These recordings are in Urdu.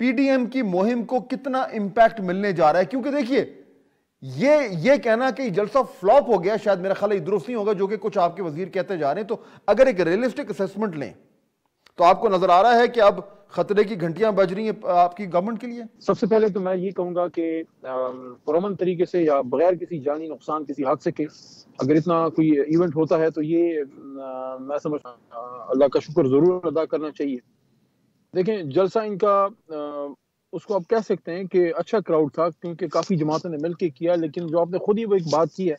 پی ڈی ایم کی مہم کو کتنا امپیکٹ ملنے جا رہا ہے؟ کیونکہ دیکھیے یہ کہنا کہ جلسہ فلاپ ہو گیا شاید میرا خیال ہے درست نہیں ہوگا، جو کہ کچھ آپ کے وزیر کہتے جا رہے ہیں. تو اگر ایک ریئلسٹک اسیسمنٹ لیں تو آپ کو نظر آ رہا ہے کہ اب خطرے کی گھنٹیاں بج رہی ہیں آپ کی گورنمنٹ کے لیے؟ سب سے پہلے تو میں یہ کہوں گا کہ پرامن طریقے سے یا بغیر کسی جانی نقصان کسی حادثے کے اگر اتنا کوئی ایونٹ ہوتا ہے تو یہ میں سمجھتا ہوں اللہ کا شکر ضرور ادا کرنا چاہیے. دیکھیں جلسہ ان کا اس کو آپ کہہ سکتے ہیں کہ اچھا کراؤڈ تھا کیونکہ کافی جماعتوں نے مل کے کیا، لیکن جو آپ نے خود ہی وہ ایک بات کی ہے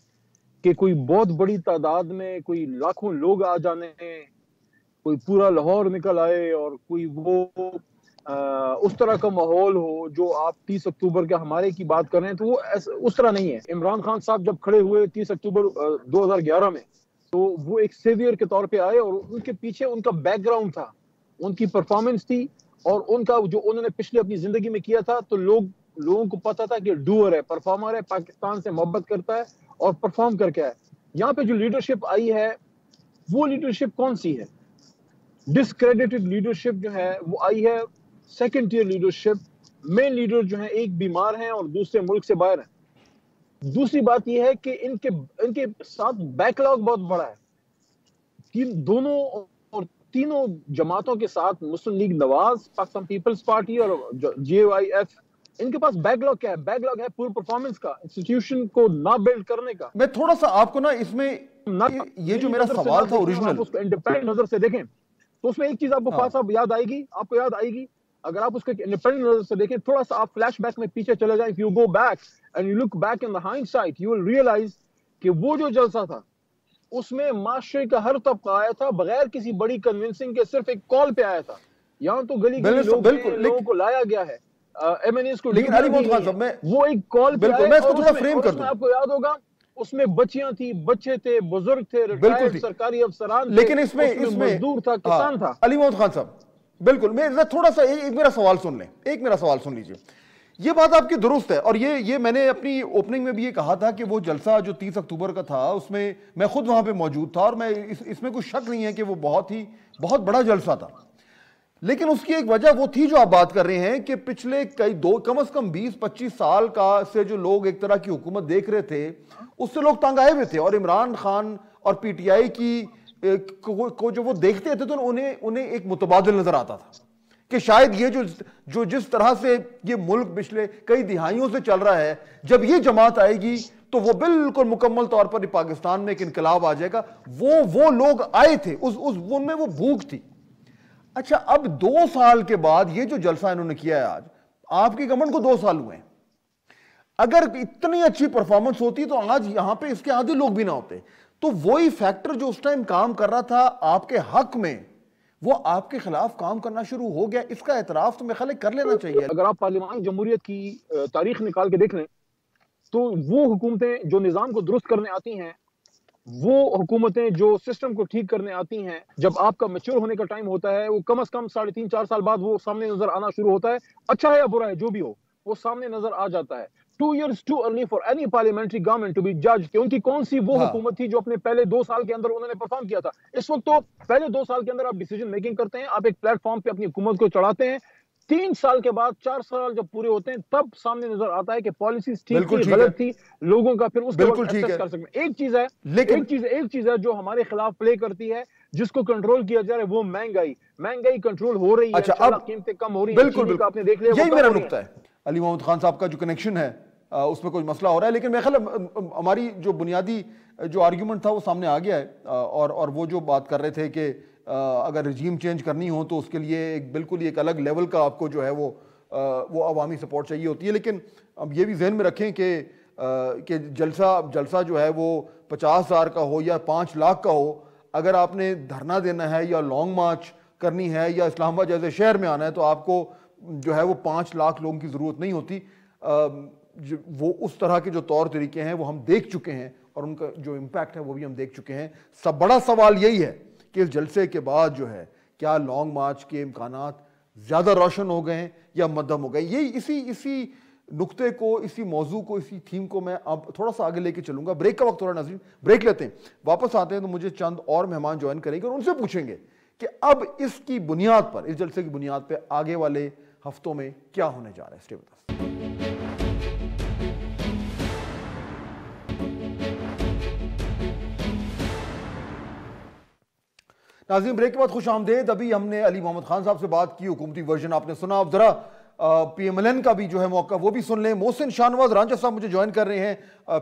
کہ کوئی بہت بڑی تعداد میں کوئی لاکھوں لوگ آ جانے، کوئی پورا لاہور نکل آئے اور کوئی وہ اس طرح کا ماحول ہو جو آپ 30 اکتوبر کے ہمارے کی بات کر رہے ہیں تو وہ اس طرح نہیں ہے. عمران خان صاحب جب کھڑے ہوئے 30 اکتوبر 2011 میں تو وہ ایک سیویئر کے طور پہ آئے اور ان کے پیچھے ان کا بیک گراؤنڈ تھا، ان کی پرفارمنس تھی اور ان کا جو انہوں نے پچھلے اپنی زندگی میں کیا تھا. تو لوگوں کو پتا تھا کہ ڈوئر ہے، پرفارمر ہے، پاکستان سے محبت کرتا ہے اور پرفارم کر کے آئے. یہاں پہ جو لیڈرشپ آئی ہے وہ لیڈرشپ کون سی ہے؟ ڈسکریڈیٹڈ لیڈرشپ جو ہے وہ آئی ہے، سیکنڈ ٹیئر لیڈرشپ. مین لیڈر جو ہیں ایک بیمار ہیں اور دوسرے ملک سے باہر ہیں. دوسری بات یہ ہے کہ ان کے ساتھ بیک لاگ بہت بڑا ہے. دونوں اور تینوں جماعتوں کے ساتھ مسلم لیگ نواز، پاکستان پیپلز پارٹی اور جے وائی ایف، ان کے پاس بیک لاگ کیا ہے؟ بیک لاگ ہے پور پرفارمنس کا، انسٹیٹیوشن کو نہ بلڈ کرنے کا. میں تھوڑا سا آپ کو نا اس میں یہ جو میرا سوال تھا اوریجنل، آپ اس کو انڈیپینڈنٹ نظر سے دیکھیں تو اس میں ایک چیز آپ کو خاص صاحب یاد آئے گی. اگر آپ اس کو انڈیپینڈنٹ نظر سے دیکھیں، تھوڑا سا آپ فلیش بیک میں پیچھے چلے جائیں، if you go back and you look back in the hindsight you will realize کہ وہ جو جلسہ تھا اس میں معاشرے کا ہر طبقہ آیا تھا بغیر کسی بڑی کنونسنگ کے، صرف ایک کال پہ آیا تھا. یہاں تو گلی لوگوں کو لایا گیا ہے، ایم این ایز کو، لیکن علی محمد خان صاحب وہ ایک کال پہ آئے. میں اس کو تھوڑا فریم کر دوں. آپ کو یاد ہوگا اس میں بچیاں تھی، بچے تھے، بزرگ تھے، ریٹائرڈ سرکاری افسران تھے، لیکن اس میں مزدور تھا، کسان تھا. علی محمد خان صاحب بالکل، میں تھوڑا سا ایک میرا سوال سن لیں، ایک میرا سوال سن لیجئے. یہ بات آپ کی درست ہے اور یہ میں نے اپنی اوپننگ میں بھی یہ کہا تھا کہ وہ جلسہ جو 30 اکتوبر کا تھا اس میں میں خود وہاں پہ موجود تھا اور میں اس میں کوئی شک نہیں ہے کہ وہ بہت بڑا جلسہ تھا. لیکن اس کی ایک وجہ وہ تھی جو آپ بات کر رہے ہیں کہ پچھلے کم از کم 20-25 سال سے جو لوگ ایک طرح کی حکومت دیکھ رہے تھے اس سے لوگ تنگ آئے ہوئے تھے، اور عمران خان اور پی ٹی آئی کی کو جو وہ دیکھتے تھے تو انہیں ایک متبادل نظر آتا تھا کہ شاید یہ جو جس طرح سے یہ ملک پچھلے کئی دہائیوں سے چل رہا ہے، جب یہ جماعت آئے گی تو وہ بالکل مکمل طور پر پاکستان میں ایک انقلاب آ جائے گا. وہ لوگ آئے تھے، ان میں وہ بھوک تھی. اچھا اب 2 سال کے بعد یہ جو جلسہ انہوں نے کیا ہے، آج آپ کی گورنمنٹ کو 2 سال ہوئے ہیں، اگر اتنی اچھی پرفارمنس ہوتی تو آج یہاں پہ اس کے آدھے لوگ بھی نہ ہوتے. تو وہی فیکٹر جو اس ٹائم کام کر رہا تھا آپ کے حق میں، وہ آپ کے خلاف کام کرنا شروع ہو گیا. اس کا اعتراف تو میرے خیال ہے کر لینا چاہیے. اگر آپ پارلیمان جمہوریت کی تاریخ نکال کے دیکھ لیں تو وہ حکومتیں جو نظام کو درست کرنے آتی ہیں، وہ حکومتیں جو سسٹم کو ٹھیک کرنے آتی ہیں، جب آپ کا میچور ہونے کا ٹائم ہوتا ہے وہ کم از کم 3.5-4 سال بعد وہ سامنے نظر آنا شروع ہوتا ہے. اچھا ہے یا برا ہے جو بھی ہو وہ سامنے نظر آ جاتا ہے. 2 years too early for any parliamentary government to be judged کہ ان کی کون سی وہ حکومت تھی جو اپنے پہلے 2 سال کے اندر انہوں نے پرفارم کیا تھا. اس وقت تو پہلے 2 سال کے اندر آپ ڈیسیجن میکنگ کرتے ہیں، آپ ایک پلیٹ فارم پہ اپنی حکومت کو چڑھاتے ہیں. 3 سال کے بعد 4 سال جب پورے ہوتے ہیں تب سامنے نظر آتا ہے کہ پالیسیز ٹھیک تھی، غلط تھی، لوگوں کا پھر اس کے بعد ایسس کر سکتے ہیں. ایک چیز ہے جو ہمارے خلاف پلے کرتی ہے، جس کو کنٹرول کیا جا رہا ہے، وہ مہنگائی کنٹرول ہو رہی ہے، انشاءاللہ قیمتیں کم ہو رہی ہیں. چینی کا آپ نے دیکھ لیا، یہی میرا نقطہ ہے. علی محمد خان صاحب کا جو کنیکشن ہے اس میں کوئی مسئلہ ہو رہا ہے، لیکن میرے خیال ہماری جو بنیادی جو آرگیومنٹ تھا وہ سامنے آ گیا ہے. اور وہ جو بات کر رہے تھے کہ اگر رجیم چینج کرنی ہو تو اس کے لیے بالکل ایک الگ لیول کا آپ کو جو ہے وہ عوامی سپورٹ چاہیے ہوتی ہے. لیکن اب یہ بھی ذہن میں رکھیں کہ جلسہ جو ہے وہ 50,000 کا ہو یا 5 لاکھ کا ہو، اگر آپ نے دھرنا دینا ہے یا لانگ مارچ کرنی ہے یا اسلام آباد جیسے شہر میں آنا ہے تو آپ کو جو ہے وہ 5 لاکھ لوگوں کی ضرورت نہیں ہوتی. وہ اس طرح کے جو طور طریقے ہیں وہ ہم دیکھ چکے ہیں اور ان کا جو امپیکٹ ہے وہ بھی ہم دیکھ چکے ہیں. بڑا سوال یہی ہے کہ اس جلسے کے بعد جو ہے کیا لانگ مارچ کے امکانات زیادہ روشن ہو گئے ہیں یا مدھم ہو گئے. یہی اسی نقطے کو، اسی موضوع کو، اسی تھیم کو میں اب تھوڑا سا آگے لے کے چلوں گا. بریک کا وقت ہو رہا ہے ناظرین، بریک لیتے ہیں. واپس آتے ہیں تو مجھے چند اور مہمان جوائن کریں گے اور ان سے پوچھیں گے کہ اب اس کی بنیاد پر، اس جلسے کی بنیاد پہ آگے والے ہفتوں میں کیا ہونے جا رہا ہے. Stay with us. ناظرین بریک کے بعد خوش آمدید. ابھی ہم نے علی محمد خان صاحب سے بات کی, حکومتی ورژن آپ نے سنا. اب ذرا پی ایم ایل این کا بھی جو ہے موقع وہ بھی سن لیں. محسن شاہنواز رانجھا صاحب مجھے جوائن کر رہے ہیں,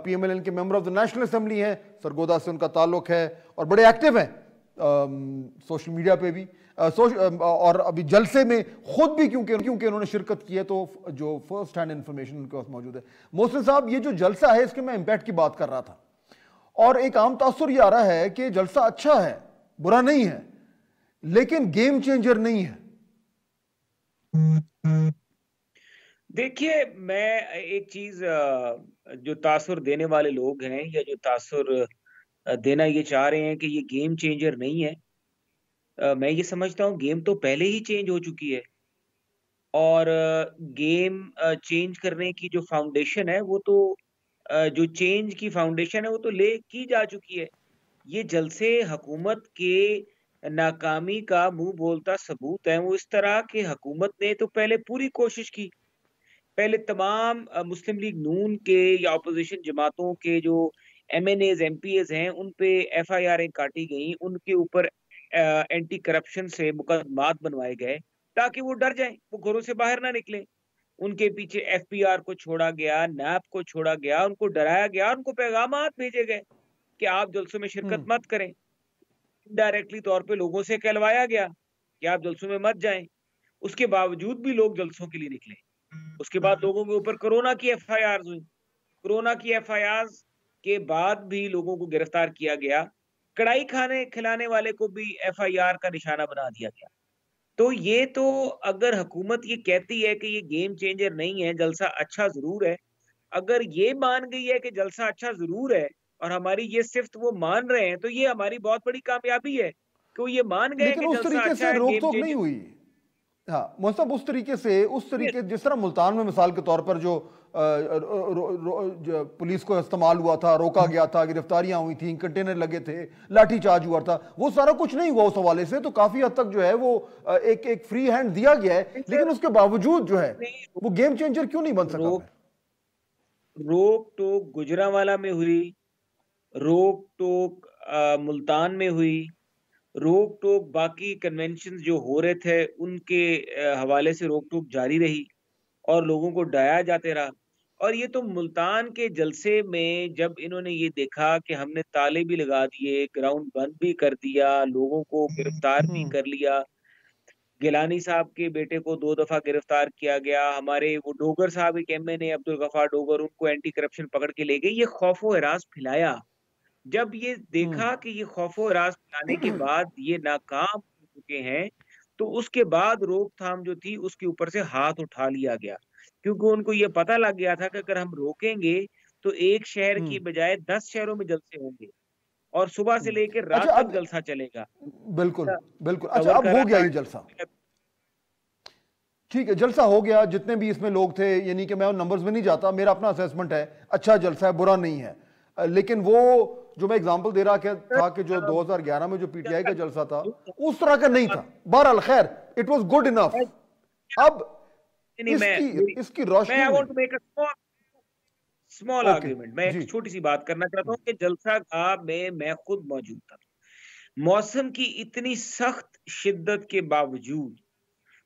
پی ایم ایل این کے member of the national assembly ہیں, سرگودا سے ان کا تعلق ہے اور بڑے ایکٹیو ہیں سوشل میڈیا پہ بھی, اور ابھی جلسے میں خود بھی کیونکہ انہوں نے شرکت کی ہے تو جو فرسٹ ہینڈ انفارمیشن ان کے پاس موجود ہے. محسن صاحب, یہ جو جلسہ ہے اس کے میں امپیکٹ کی بات کر رہا تھا, اور ایک عام تاثر یہ آ رہا ہے کہ جلسہ اچھا ہے, برا نہیں ہے, لیکن گیم چینجر نہیں ہے. دیکھیے, میں ایک چیز, جو تاثر دینے والے لوگ ہیں یا جو تاثر دینا یہ چاہ رہے ہیں کہ یہ گیم چینجر نہیں ہے, میں یہ سمجھتا ہوں گیم تو پہلے ہی چینج ہو چکی ہے, اور گیم چینج کرنے کی جو فاؤنڈیشن ہے وہ تو جو چینج کی فاؤنڈیشن ہے وہ تو لے کی جا چکی ہے. یہ جلسے حکومت کے ناکامی کا منہ بولتا ثبوت ہے. وہ اس طرح کہ حکومت نے تو پہلے پوری کوشش کی, پہلے تمام مسلم لیگ نون کے یا اپوزیشن جماعتوں کے جو MNAs MPAs ہیں ان پہ ایف آئی آر کاٹی گئیں, ان کے اوپر اینٹی کرپشن سے مقدمات بنوائے گئے تاکہ وہ ڈر جائیں, وہ گھروں سے باہر نہ نکلیں. ان کے پیچھے ایف پی آر کو چھوڑا گیا, نیب کو چھوڑا گیا, ان کو ڈرایا گیا, ان کو پیغامات بھیجے گئے کہ آپ جلسوں میں شرکت مت کریں. ڈائریکٹلی طور پہ لوگوں سے کہلوایا گیا کہ آپ جلسوں میں مت جائیں. اس کے باوجود بھی لوگ جلسوں کے لیے نکلے. اس کے بعد لوگوں کے اوپر کرونا کی ایف آئی آرز ہوئی. کرونا کی ایف آئی آرز کے بعد بھی لوگوں کو گرفتار کیا گیا. کڑائی کھلانے والے کو بھی ایف آئی آر کا نشانہ بنا دیا گیا. تو یہ تو اگر حکومت یہ کہتی ہے کہ یہ گیم چینجر نہیں ہے, جلسہ اچھا ضرور ہے, اگر یہ مان گئی ہے کہ جلسہ اچھا ضرور ہے اور ہماری یہ صفت وہ مان رہے ہیں, تو یہ ہماری بہت بڑی کامیابی ہے کہ وہ یہ مان گئے کہ جلسہ اچھا ہے, روک ٹوک نہیں ہوئی. ہاں محسن, اس طریقے جس طرح ملتان میں مثال کے طور پر جو پولیس کو استعمال ہوا تھا, روکا گیا تھا, گرفتاریاں ہوئی تھیں, کنٹینر لگے تھے, لاٹھی چارج ہوا تھا, وہ سارا کچھ نہیں ہوا اس حوالے سے. تو کافی حد تک جو ہے وہ ایک فری ہینڈ دیا گیا ہے, لیکن اس کے باوجود جو ہے وہ گیم چینجر کیوں نہیں بن سکا؟ روک ٹوک گجرانوالہ میں ہوئی, روک ٹوک ملتان میں ہوئی, روک ٹوک باقی کنونشن جو ہو رہے تھے ان کے حوالے سے روک ٹوک جاری رہی اور لوگوں کو ڈرایا جاتے رہا. اور یہ تو ملتان کے جلسے میں جب انہوں نے یہ دیکھا کہ ہم نے تالے بھی لگا دیے, گراؤنڈ بند بھی کر دیا, لوگوں کو گرفتار بھی کر لیا, گیلانی صاحب کے بیٹے کو 2 دفعہ گرفتار کیا گیا, ہمارے وہ ڈوگر صاحب ایک ایم این اے عبدالغفار ڈوگر, ان کو اینٹی کرپشن پکڑ کے لے گئے. یہ خوف و ہراس پھیلایا. جب یہ دیکھا کہ یہ خوف و ہراس پھیلانے کے بعد یہ ناکام ہو چکے ہیں, تو اس کے بعد روک تھام جو تھی اس کے اوپر سے ہاتھ اٹھا لیا گیا, کیونکہ ان کو یہ پتہ لگ گیا تھا کہ اگر ہم روکیں گے تو ایک شہر کی بجائے 10 شہروں میں جلسے ہوں گے اور صبح سے لے کے رات تک جلسہ چلے گا. بالکل بالکل. اچھا, اب ہو گیا یہ جلسہ, ٹھیک ہے, جلسہ ہو گیا, جتنے بھی اس میں لوگ تھے, یعنی کہ میں ان نمبرز میں نہیں جاتا, میرا اپنا اسیسمنٹ ہے, اچھا جلسہ ہے, برا نہیں ہے. لیکن وہ جو میں اگزامپل دے رہا تھا کہ جو 2011 میں جو پی ٹی آئی کا جلسہ تھا اس طرح کا نہیں تھا. بہرحال خیر, اٹ واز گڈ انف. اب اس کی روشنی اسمال آرگیومنٹ, میں ایک چھوٹی سی بات کرنا چاہتا ہوں کہ جلسہ گاہ میں خود موجود تھا. موسم کی اتنی سخت شدت کے باوجود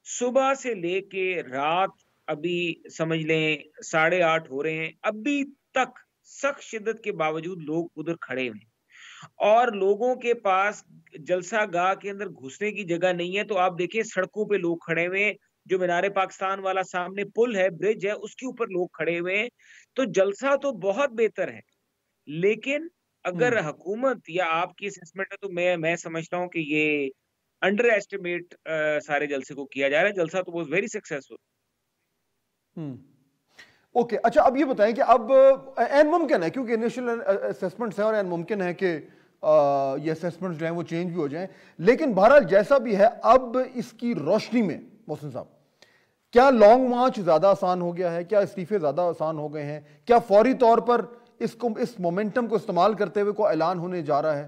صبح سے لے کے رات, ابھی سمجھ لیں 8:30 ہو رہے ہیں, ابھی تک سخت شدت کے باوجود لوگ ادھر کھڑے ہوئے, اور لوگوں کے پاس جلسہ گاہ کے اندر گھسنے کی جگہ نہیں ہے. تو آپ دیکھیں سڑکوں پہ لوگ کھڑے ہوئے, جو مینار پاکستان والا سامنے پل ہے, برج ہے, اس کے اوپر لوگ کھڑے ہوئے. تو جلسہ تو بہت بہتر ہے, لیکن اگر حکومت یا آپ کی اسسمنٹ ہے تو میں سمجھتا ہوں کہ یہ انڈر ایسٹیمیٹ سارے جلسے کو کیا جا رہا ہے. جلسہ تو واز ویری سکسیسفل. اوکے, اچھا, اب یہ بتائیں کہ اب این ممکن ہے, کیونکہ انیشل اسیسمنٹس ہیں اور این ممکن ہے کہ یہ اسیسمنٹس جو ہیں وہ چینج بھی ہو جائیں, لیکن بہرحال جیسا بھی ہے, اب اس کی روشنی میں محسن صاحب کیا لانگ مارچ زیادہ آسان ہو گیا ہے, کیا استعفے زیادہ آسان ہو گئے ہیں, کیا فوری طور پر اس مومنٹم کو استعمال کرتے ہوئے کوئی اعلان ہونے جا رہا ہے؟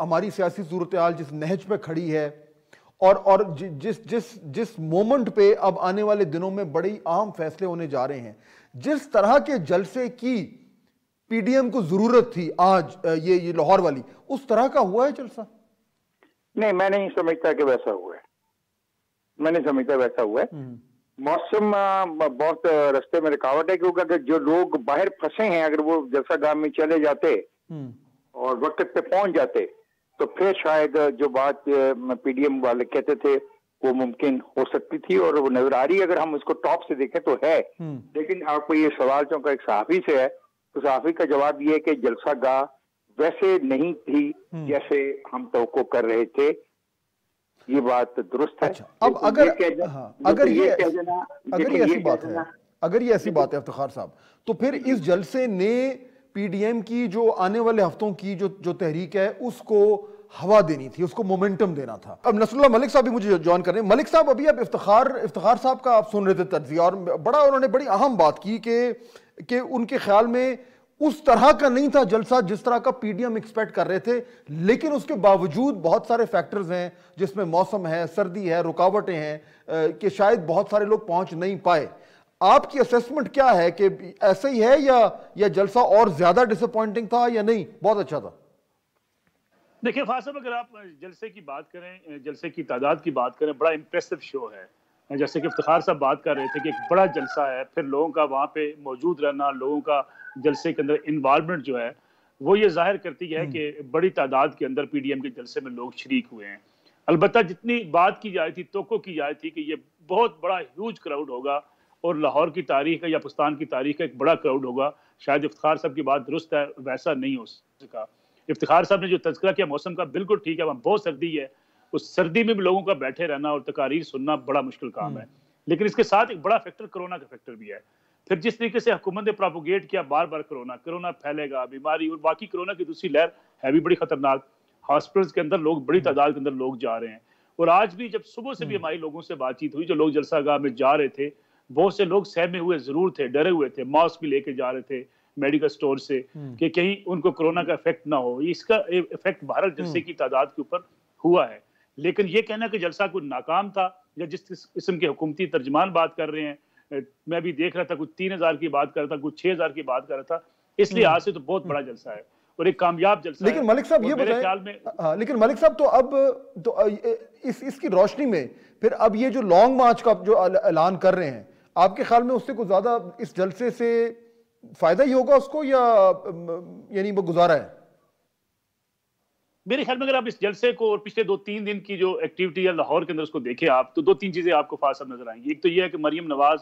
ہماری سیاسی صورتحال جس نہج پہ کھڑی ہے اور جس مومنٹ پہ اب آنے والے دنوں میں بڑی اہم فیصلے ہونے جا رہے ہیں، جس طرح کے جلسے کی پی ڈی ایم کو ضرورت تھی آج یہ لاہور والی، اس طرح کا ہوا ہے جلسہ؟ نہیں، میں نہیں سمجھتا کہ ویسا ہوا ہے، میں نہیں سمجھتا ویسا ہوا ہے۔ موسم بہت رستے میں رکاوٹ ہے، کیونکہ اگر جو لوگ باہر پھنسے ہیں اگر وہ جلسہ گاہ میں چلے جاتے اور وقت پہ پہنچ جاتے تو پھر شاید جو بات پی ڈی ایم والے کہتے تھے وہ ممکن ہو سکتی تھی، اور وہ نظر آ رہی ہے اگر ہم اس کو ٹاپ سے دیکھیں تو ہے۔ لیکن آپ کو یہ سوال چونکہ ایک صحافی سے ہے تو صحافی کا جواب یہ ہے کہ جلسہ گاہ ویسے نہیں تھی جیسے ہم توقع کر رہے تھے، یہ بات درست ہے۔ اب اگر یہ ایسی بات ہے افتخار صاحب، تو پھر اس جلسے نے پی ڈی ایم کی جو آنے والے ہفتوں کی جو تحریک ہے اس کو ہوا دینی تھی، اس کو مومنٹم دینا تھا۔ اب نصر اللہ ملک صاحب بھی مجھے جوائن کر رہے ہیں۔ ملک صاحب، ابھی اب افتخار صاحب کا آپ سن رہے تھے تجزیہ، اور انہوں نے بڑی اہم بات کی کہ ان کے خیال میں اس طرح کا نہیں تھا جلسہ جس طرح کا پی ڈی ایم ایکسپیکٹ کر رہے تھے، لیکن اس کے باوجود بہت سارے فیکٹرز ہیں جس میں موسم ہے، سردی ہے، رکاوٹیں ہیں، کہ شاید بہت سارے لوگ پہنچ نہیں پائے۔ آپ کی اسیسمنٹ کیا ہے کہ ایسا ہی ہے یا جلسہ اور زیادہ ڈس اپوائنٹنگ تھا یا نہیں بہت اچھا تھا؟ دیکھیں فاضل صاحب، اگر آپ جلسے کی بات کریں، جلسے کی تعداد کی بات کریں، بڑا امپریسو شو ہے۔ جیسے کہ افتخار صاحب بات کر رہے تھے کہ ایک بڑا جلسہ ہے، پھر لوگوں کا وہاں پہ موجود رہنا، لوگوں کا جلسے کے اندر انوالومنٹ جو ہے وہ یہ ظاہر کرتی ہے کہ بڑی تعداد کے اندر پی ڈی ایم کے جلسے میں لوگ شریک ہوئے ہیں۔ البتہ جتنی بات کی جائے تھی، توقع کی جائے تھی کہ یہ بہت بڑا ہیوج کراؤڈ ہوگا اور لاہور کی تاریخ کا یا پاکستان کی تاریخ کا ایک بڑا کراؤڈ ہوگا، شاید افتخار صاحب کی بات درست ہے، ویسا نہیں ہو سکا۔ افتخار صاحب نے جو تذکرہ کیا موسم کا، بالکل ٹھیک ہے، وہاں بہت سردی ہے، اس سردی میں بھی لوگوں کا بیٹھے رہنا اور تقاریر سننا بڑا مشکل کام ہے۔ لیکن اس کے ساتھ ایک بڑا فیکٹر کرونا کا فیکٹر بھی ہے۔ پھر جس طریقے سے حکومت نے پراپوگیٹ کیا بار بار کرونا پھیلے گا، بیماری، اور باقی کرونا کی دوسری لہر ہے بھی بڑی خطرناک، ہاسپٹلز کے اندر لوگ بڑی تعداد کے اندر لوگ جا رہے ہیں۔ اور آج بھی جب صبح سے بھی ہماری لوگوں سے بات چیت ہوئی، جو لوگ جلسہ گاہ میں جا رہے تھے، بہت سے لوگ سہمے ہوئے ضرور تھے، ڈرے ہوئے تھے، ماسک بھی لے کے جا رہے تھے میڈیکل سٹور سے کہ کہیں ان کو کرونا کا افیکٹ نہ ہو۔ اس کا افیکٹ بھارت جلسے کی تعداد کے اوپر ہوا ہے۔ لیکن یہ کہنا کہ جلسہ کوئی ناکام تھا یا جس قسم کے حکومتی ترجمان بات کر رہے ہیں، میں بھی دیکھ رہا تھا کچھ 3000 کی بات کر رہا تھا، کچھ 6000 کی بات کر رہا تھا، اس لحاظ سے تو بہت بڑا جلسہ ہے اور ایک کامیاب جلسہ ہے۔ لیکن ملک صاحب یہ بتائیں، لیکن ملک صاحب تو اب تو اس کی روشنی میں پھر اب یہ جو لانگ مارچ کا جو اعلان کر رہے ہیں، آپ کے خیال میں اس سے کچھ زیادہ اس جلسے سے فائدہ ہی ہوگا اس کو یا یعنی وہ گزارا ہے؟ میرے خیال میں اگر آپ اس جلسے کو اور پچھلے 2-3 دن کی جو ایکٹیویٹی ہے لاہور کے اندر اس کو دیکھیں آپ، تو 2-3 چیزیں آپ کو فاصل نظر آئیں گی۔ ایک تو یہ ہے کہ مریم نواز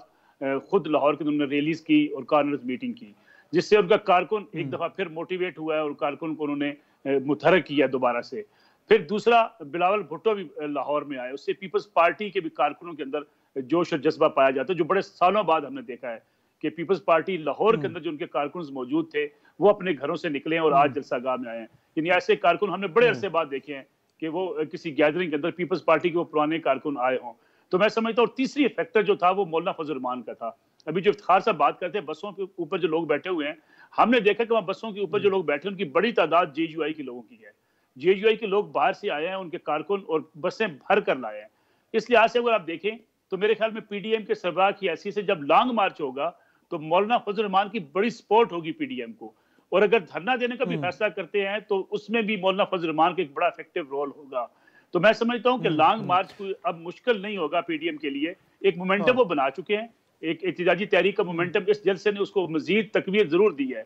خود لاہور کے اندر ریلیز کی اور کارنرز میٹنگ کی، جس سے ان کا کارکن ایک دفعہ پھر موٹیویٹ ہوا ہے اور کارکن کو انہوں نے متحرک کیا دوبارہ سے۔ پھر دوسرا، بلاول بھٹو بھی لاہور میں آئے، اس سے پیپلز پارٹی کے بھی کارکنوں کے اندر جوش اور جذبہ پایا جاتا ہے، جو بڑے سالوں بعد ہم نے دیکھا ہے کہ پیپلز پارٹی لاہور کے اندر جو ان کے کارکنز موجود تھے وہ اپنے گھروں سے نکلے ہیں اور آج جلسہ گاہ میں آئے ہیں۔ یعنی ایسے کارکن ہم نے بڑے عرصے بعد دیکھے ہیں کہ وہ کسی گیدرنگ کے اندر پیپلز پارٹی کے وہ پرانے کارکن آئے ہوں۔ تو میں سمجھتا ہوں، اور تیسری فیکٹر جو تھا وہ مولانا فضل الرحمان کا تھا۔ ابھی جو افتخار صاحب بات کرتے ہیں بسوں کے اوپر جو لوگ بیٹھے ہوئے ہیں، ہم نے دیکھا کہ وہاں بسوں کے اوپر جو لوگ بیٹھے ہیں ان کی بڑی تعداد جے یو آئی کے لوگوں کی ہے۔ جے یو آئی کے لوگ باہر سے آئے ہیں، ان کے کارکن اور بسیں بھر کر لائے ہیں۔ اس لحاظ سے اگر آپ دیکھیں تو میرے خیال میں پی ڈی ایم کے سربراہ کی حیثیت سے جب لانگ مارچ ہوگا تو مولانا فضل الرحمان کی بڑی سپورٹ ہوگی پی ڈی ایم کو، اور اگر دھرنا دینے کا بھی فیصلہ کرتے ہیں تو اس میں بھی مولانا فضل الرحمان کا ایک بڑا افیکٹو رول ہوگا۔ تو میں سمجھتا ہوں کہ لانگ مارچ کو اب مشکل نہیں ہوگا پی ڈی ایم کے لیے، ایک مومنٹم وہ بنا چکے ہیں، ایک احتجاجی تحریک کا مومنٹم اس جلسے نے اس کو مزید تقویت ضرور دی ہے۔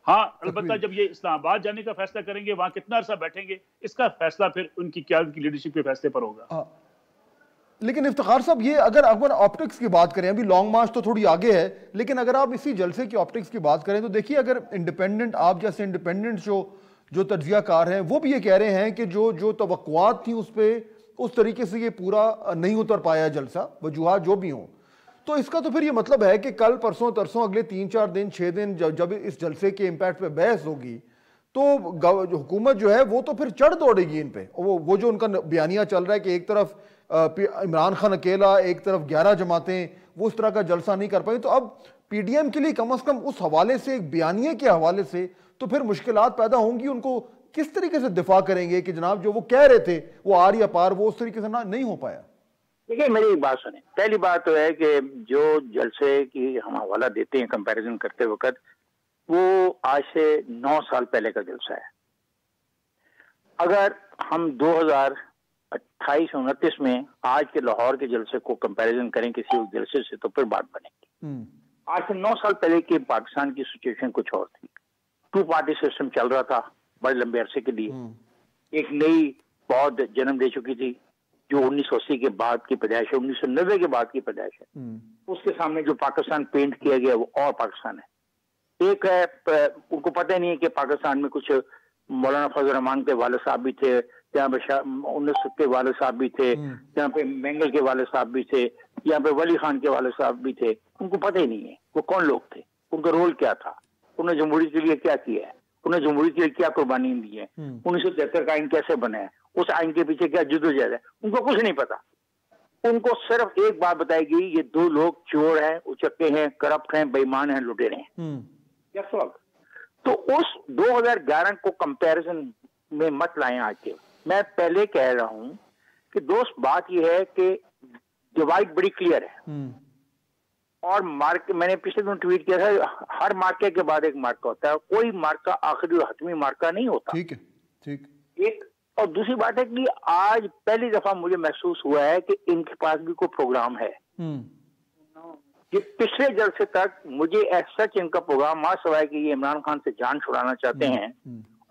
ہاں البتہ جب یہ اسلام آباد جانے کا فیصلہ کریں گے، وہاں کتنا عرصہ بیٹھیں گے، اس کا فیصلہ پھر ان کی قیادت کی لیڈرشپ کے فیصلے پر ہوگا۔ لیکن افتخار صاحب، یہ اگر آپٹکس کی بات کریں، ابھی لانگ مارچ تو تھوڑی آگے ہے، لیکن اگر آپ اسی جلسے کی آپٹکس کی بات کریں تو دیکھیے، اگر انڈیپینڈنٹ، آپ جیسے انڈیپینڈنٹ جو تجزیہ کار ہیں وہ بھی یہ کہہ رہے ہیں کہ جو توقعات تھیں اس پہ اس طریقے سے یہ پورا نہیں اتر پایا جلسہ، وجوہات جو بھی ہوں۔ تو اس کا تو پھر یہ مطلب ہے کہ کل پرسوں ترسوں اگلے 3-4 دن 6 دن جب اس جلسے کے امپیکٹ پہ بحث ہوگی تو حکومت جو ہے وہ تو پھر چڑھ دوڑے گی ان پہ۔ وہ جو ان کا بیانیہ چل رہا ہے کہ ایک طرف عمران خان اکیلا، ایک طرف 11 جماعتیں، وہ اس طرح کا جلسہ نہیں کر پائیں، تو اب پی ڈی ایم کے لیے کم از کم اس حوالے سے، ایک بیانیے کے حوالے سے تو پھر مشکلات پیدا ہوں گی ان کو کس طریقے سے دفاع کریں گے کہ جناب جو وہ کہہ رہے تھے وہ آر یا پار وہ اس طریقے سے نہیں ہو پایا؟ دیکھیے میری ایک بات سنیں، پہلی بات تو ہے کہ جو جلسے کی ہم حوالہ دیتے ہیں کمپیریزن کرتے وقت، وہ آج سے 9 سال پہلے کا جلسہ ہے. اگر ہم 2028-29 میں آج کے لاہور کے جلسے کو کمپیریزن کریں کسی جلسے سے تو پھر بات بنے گی. آج سے 9 سال پہلے کی پاکستان کی سچویشن کچھ اور تھی. 2 پارٹی سسٹم چل رہا تھا بڑے لمبے عرصے کے لیے. ایک نئی بہت جنم دے چکی تھی جو 1980 کے بعد کی پیدائش ہے، 1990 کے بعد کی پیدائش ہے. اس کے سامنے جو پاکستان پینٹ کیا گیا وہ اور پاکستان ہے. ایک ہے ان کو پتہ نہیں ہے کہ پاکستان میں کچھ مولانا فضل الرحمان کے والد صاحب بھی تھے، یہاں پہ انس کے والد صاحب بھی تھے، یہاں پہ مینگل کے والد صاحب بھی تھے، یہاں پہ ولی خان کے والد صاحب بھی تھے. ان کو پتہ ہی نہیں ہے وہ کون لوگ تھے، ان کا رول کیا تھا، انہوں نے جمہوریت کے لیے کیا کیا ہے، انہوں نے جمہوریت کے لیے کیا قربانی دی ہے، 1973 کا آئین کیسے بنا ہے، اس آئین کے پیچھے کیا جدوجہد ہے. ان کو کچھ نہیں پتا. ان کو صرف ایک بات بتائے گی، یہ 2 لوگ چور ہیں، اچکے ہیں، کرپٹ ہیں، بے ایمان ہیں، لٹیرے ہیں. تو اس 2011 کو کمپیریزن میں مت لائیں. آج کے میں پہلے کہہ رہا ہوں کہ دوست بات یہ ہے کہ ڈیوائڈ بڑی کلیئر ہے. اور میں نے پچھلے دن ٹویٹ کیا تھا، ہر مارکے کے بعد ایک مارکا ہوتا ہے، کوئی مارکا آخری اور حتمی مارکا نہیں ہوتا. ٹھیک ہے، ٹھیک. ایک اور دوسری بات ہے کہ آج پہلی دفعہ مجھے محسوس ہوا ہے کہ ان کے پاس بھی کوئی پروگرام ہے. کہ پچھلے جلسے تک مجھے ایز سچ ان کا پروگرام سوائے کہ یہ عمران خان سے جان چھڑانا چاہتے ہیں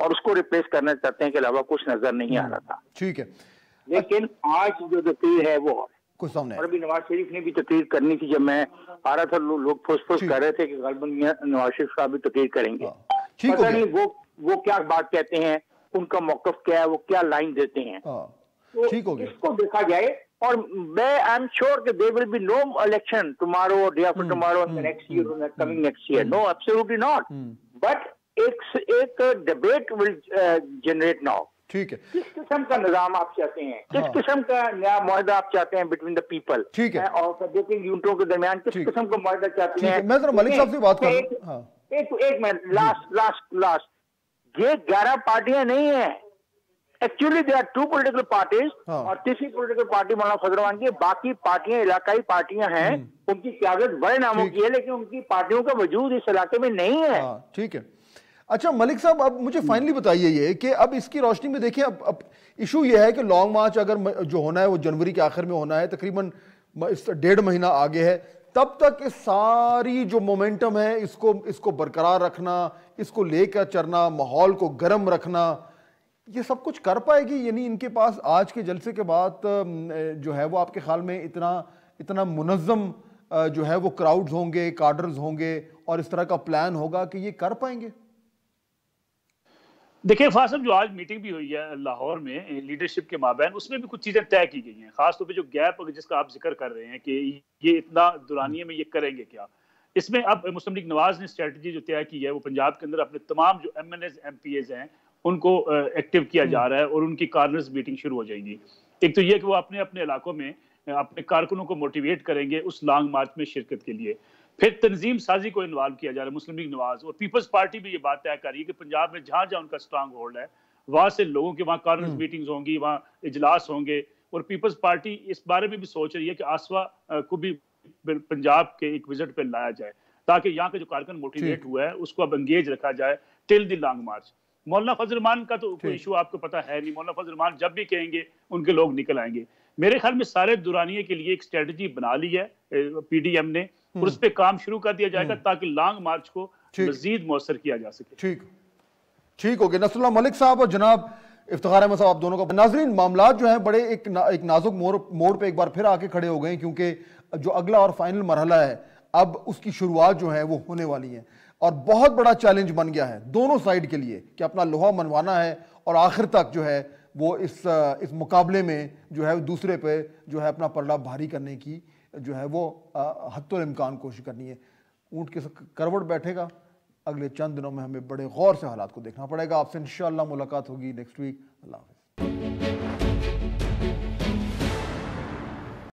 اور اس کو ریپلیس کرنا چاہتے ہیں کے علاوہ کچھ نظر نہیں آ رہا تھا. ٹھیک ہے. لیکن آج جو تقریر ہے وہ کچھ سامنے، اور ابھی نواز شریف نے بھی تقریر کرنی تھی. جب میں آ رہا تھا لوگ پھوس کر رہے تھے کہ غالباً نواز شریف صاحب بھی تقریر کریں گے. پتہ نہیں وہ کیا بات کہتے ہیں، ان کا موقف کیا ہے، وہ کیا لائن دیتے ہیں. تو اس کو دیکھا جائے. اور میں آئی ایم شیور کہ there will be no election tomorrow or day after tomorrow and the next year or coming next year. No, absolutely not. But ایک ڈیبیٹ will generate now. ٹھیک ہے. کس قسم کا نظام آپ چاہتے ہیں، کس قسم کا نیا معاہدہ آپ چاہتے ہیں بٹوین دا پیپل. ٹھیک ہے. اور دیکھیں یونٹوں کے درمیان کس قسم کا معاہدہ چاہتے ہیں. میں ذرا ملک صاحب سے بات کروں. ایک منٹ، لاسٹ یہ 11 پارٹیاں نہیں ہیں. Actually they are 2 political parties اور تیسری پولیٹیکل پارٹی مولانا فضل الرحمان کی. باقی پارٹیاں علاقائی پارٹیاں ہیں، ان کی قیادت بڑے ناموں کی ہے، لیکن ان کی پارٹیوں کا وجود اس علاقے میں نہیں ہے. ٹھیک ہے. اچھا ملک صاحب، اب مجھے فائنلی بتائیے یہ کہ اب اس کی روشنی میں دیکھیں، اب ایشو یہ ہے کہ لانگ مارچ اگر جو ہونا ہے وہ جنوری کے آخر میں ہونا ہے، تقریباً 1.5 مہینہ آگے ہے. تب تک اس ساری جو مومنٹم ہے اس کو برقرار رکھنا، اس کو لے کر چلنا، ماحول کو گرم رکھنا، یہ سب کچھ کر پائے گی؟ یعنی ان کے پاس آج کے جلسے کے بعد جو ہے وہ آپ کے خیال میں اتنا منظم جو ہے وہ کراؤڈز ہوں گے، کارڈرز ہوں گے اور اس طرح کا پلان ہوگا کہ یہ کر پائیں گے؟ دیکھیں فاضل صاحب، جو آج میٹنگ بھی ہوئی ہے لاہور میں لیڈرشپ کے مابین، اس میں بھی کچھ چیزیں طے کی گئی ہیں. خاص طور پہ جو گیپ جس کا آپ ذکر کر رہے ہیں کہ یہ اتنا دورانیے میں یہ کریں گے کیا، اس میں اب مسلم لیگ نواز نے اسٹریٹجی جو طے کی ہے وہ پنجاب کے اندر اپنے تمام جو MNAs MPAs ہیں ان کو ایکٹیو کیا جا رہا ہے اور ان کی کارنرز میٹنگ شروع ہو جائیں گی. ایک تو یہ کہ وہ اپنے اپنے علاقوں میں اپنے کارکنوں کو موٹیویٹ کریں گے اس لانگ مارچ میں شرکت کے لیے. پھر تنظیم سازی کو انوالو کیا جا رہا ہے. مسلم لیگ نواز اور پیپلز پارٹی بھی یہ بات طے کر رہی ہے کہ پنجاب میں جہاں جہاں ان کا اسٹرانگ ہولڈ ہے وہاں سے لوگوں کے وہاں کارنرز میٹنگز ہوں گی، وہاں اجلاس ہوں گے. اور پیپلز پارٹی اس بارے میں بھی سوچ رہی ہے کہ آسوا کو بھی پنجاب کے ایک وزٹ پہ لایا جائے تاکہ یہاں کے جو کارکن موٹیویٹ ہوا ہے اس کو اب انگیج رکھا جائے ٹل دی لانگ مارچ. مولانا فضل الرحمان کا تو کوئی ایشو آپ کو پتہ ہے نہیں. مولانا فضل الرحمان جب بھی کہیں گے ان کے لوگ نکل آئیں گے. میرے خیال میں سارے دورانیے کے لیے ایک اسٹریٹجی بنا لی ہے پی ڈی ایم نے اور اس پہ کام شروع کر دیا جائے گا تاکہ لانگ مارچ کو مزید مؤثر کیا جا سکے. ٹھیک ہو گیا. نصر اللہ ملک صاحب اور جناب افتخار احمد صاحب، آپ دونوں کا. ناظرین، معاملات جو ہیں بڑے ایک نازک موڑ پہ ایک بار پھر آ کے کھڑے ہو گئے ہیں، کیونکہ جو اگلا اور فائنل مرحلہ ہے اب اس کی شروعات جو ہیں وہ ہونے والی ہیں اور بہت بڑا چیلنج بن گیا ہے دونوں سائیڈ کے لیے کہ اپنا لوہا منوانا ہے اور آخر تک جو ہے وہ اس مقابلے میں جو ہے دوسرے پہ جو ہے اپنا پلڑا بھاری کرنے کی جو ہے وہ حتی الامکان کوشش کرنی ہے. اونٹ کے کروٹ بیٹھے گا. اگلے چند دنوں میں ہمیں بڑے غور سے حالات کو دیکھنا پڑے گا. آپ سے انشاءاللہ ملاقات ہوگی نیکسٹ ویک. اللہ حافظ.